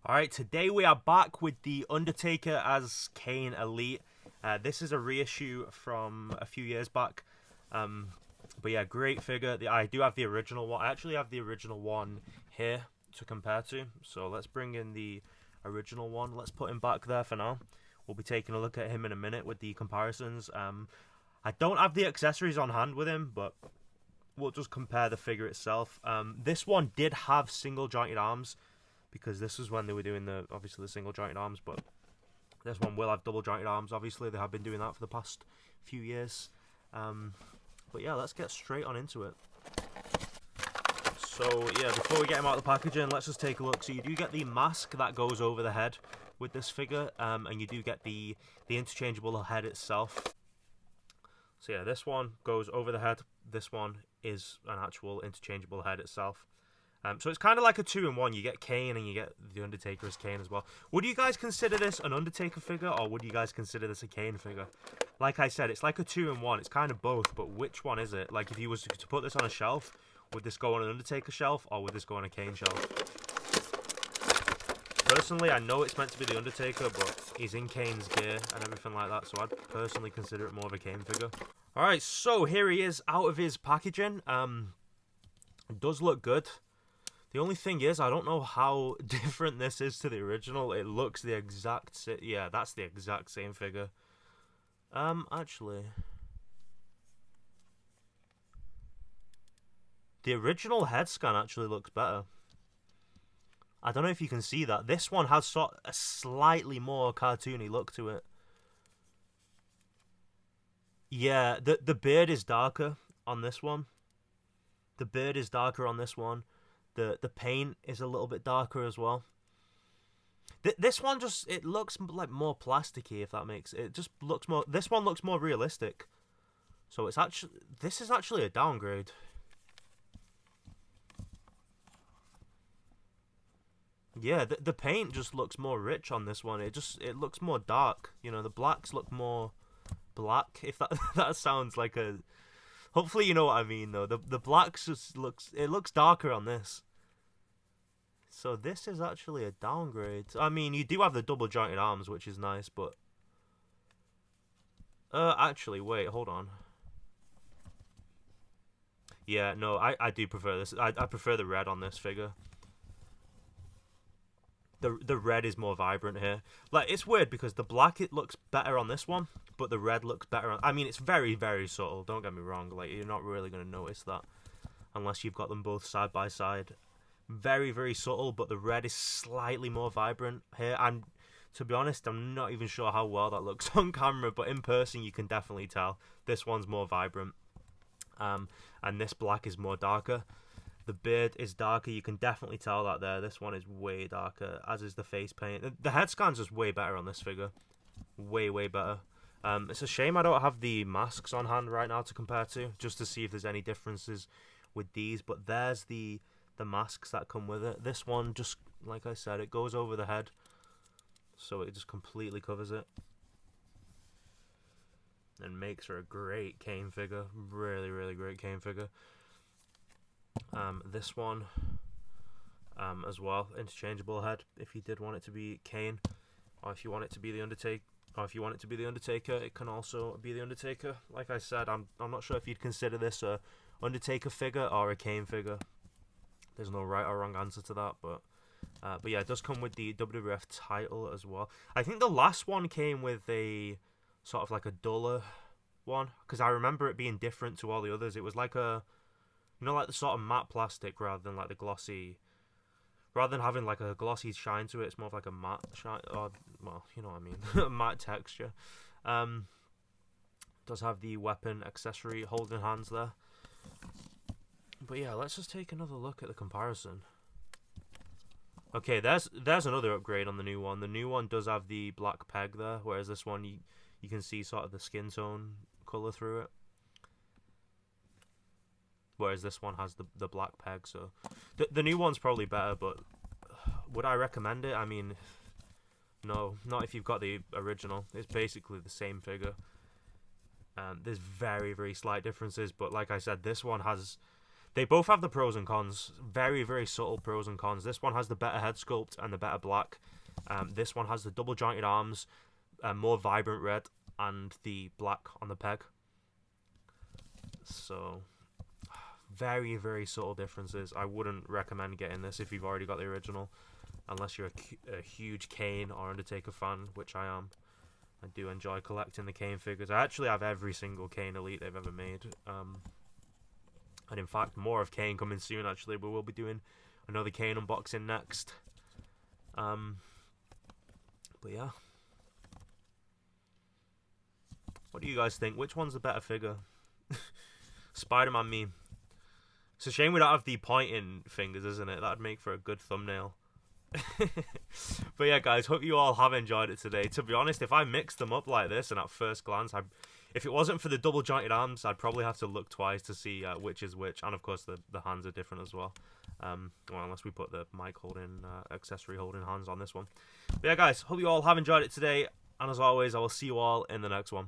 Alright, today we are back with the Undertaker as Kane Elite. This is a reissue from a few years back. But yeah, great figure. I do have the original one. I actually have the original one here to compare to. So let's bring in the original one. Let's put him back there for now. We'll be taking a look at him in a minute with the comparisons. I don't have the accessories on hand with him, but we'll just compare the figure itself. This one did have single jointed arms, because this was when they were doing obviously the single jointed arms, but this one will have double jointed arms. Obviously, they have been doing that for the past few years. But yeah, let's get straight on into it. So yeah, before we get him out of the packaging, let's just take a look. So you do get the mask that goes over the head with this figure, and you do get the interchangeable head itself. So yeah, this one goes over the head. This one is an actual interchangeable head itself. So it's kind of like a 2-in-1. You get Kane and you get the Undertaker as Kane as well. Would you guys consider this an Undertaker figure, or would you guys consider this a Kane figure? Like I said, it's like a 2-in-1. It's kind of both, but which one is it? Like, if you was to put this on a shelf, would this go on an Undertaker shelf, or would this go on a Kane shelf? Personally, I know it's meant to be the Undertaker, but he's in Kane's gear and everything like that, so I'd personally consider it more of a Kane figure. Alright, so here he is out of his packaging. It does look good. The only thing is, I don't know how different this is to the original. It looks the exact yeah, that's the exact same figure. Actually, the original head scan actually looks better. I don't know if you can see that. This one has a slightly more cartoony look to it. Yeah, the beard is darker on this one. The beard is darker on this one. The paint is a little bit darker as well. This one it looks like more plasticky, if that makes it. Just looks more. This one looks more realistic. So this is actually a downgrade. Yeah, the paint just looks more rich on this one. It looks more dark. You know, the blacks look more black. If that sounds like a. Hopefully you know what I mean, though. The blacks just looks darker on this. So this is actually a downgrade. I mean, you do have the double jointed arms, which is nice, but actually, wait, hold on. Yeah, no, I do prefer this. I prefer the red on this figure. The red is more vibrant here. Like, it's weird because the black, it looks better on this one, but the red looks better on. I mean, it's very, very subtle. Don't get me wrong. Like, you're not really gonna notice that unless you've got them both side by side. Very, very subtle, but the red is slightly more vibrant here. And to be honest, I'm not even sure how well that looks on camera, but in person you can definitely tell this one's more vibrant. And this black is more darker. The beard is darker. You can definitely tell that there. This one is way darker, as is the face paint. The head scan's just way better on this figure. Way, way better. It's a shame I don't have the masks on hand right now to compare to, just to see if there's any differences with these. But there's the masks that come with it. This one, just like I said, it goes over the head, so it just completely covers it and makes for a great Kane figure. Really, really great Kane figure. This one as well, interchangeable head if you did want it to be Kane, or if you want it to be the Undertaker, it can also be the Undertaker. Like I said, I'm not sure if you'd consider this a Undertaker figure or a Kane figure. There's no right or wrong answer to that, but yeah, it does come with the WWF title as well. I think the last one came with a sort of like a duller one, because I remember it being different to all the others. It was like like the sort of matte plastic rather than like the glossy. Rather than having like a glossy shine to it, it's more of like a matte shine, or, well, you know what I mean, matte texture. Does have the weapon accessory holding hands there. But yeah, let's just take another look at the comparison. Okay, there's another upgrade on the new one. The new one does have the black peg there, whereas this one you can see sort of the skin tone colour through it. Whereas this one has the black peg, so the new one's probably better, but would I recommend it? I mean, no, not if you've got the original. It's basically the same figure. There's very, very slight differences, but like I said, this one has They both have the pros and cons. Very, very subtle pros and cons. This one has the better head sculpt and the better black. This one has the double jointed arms, more vibrant red, and the black on the peg. So, very, very subtle differences. I wouldn't recommend getting this if you've already got the original, unless you're a huge Kane or Undertaker fan, which I am. I do enjoy collecting the Kane figures. I actually have every single Kane Elite they've ever made. And in fact, more of Kane coming soon, actually. We will be doing another Kane unboxing next. But yeah. What do you guys think? Which one's the better figure? Spider-Man meme. It's a shame we don't have the pointing fingers, isn't it? That'd make for a good thumbnail. But yeah, guys, hope you all have enjoyed it today. To be honest, if I mixed them up like this and at first glance, if it wasn't for the double jointed arms, I'd probably have to look twice to see which is which. And of course, the hands are different as well. Well, unless we put the mic holding, accessory holding hands on this one. But yeah, guys, hope you all have enjoyed it today. And as always, I will see you all in the next one.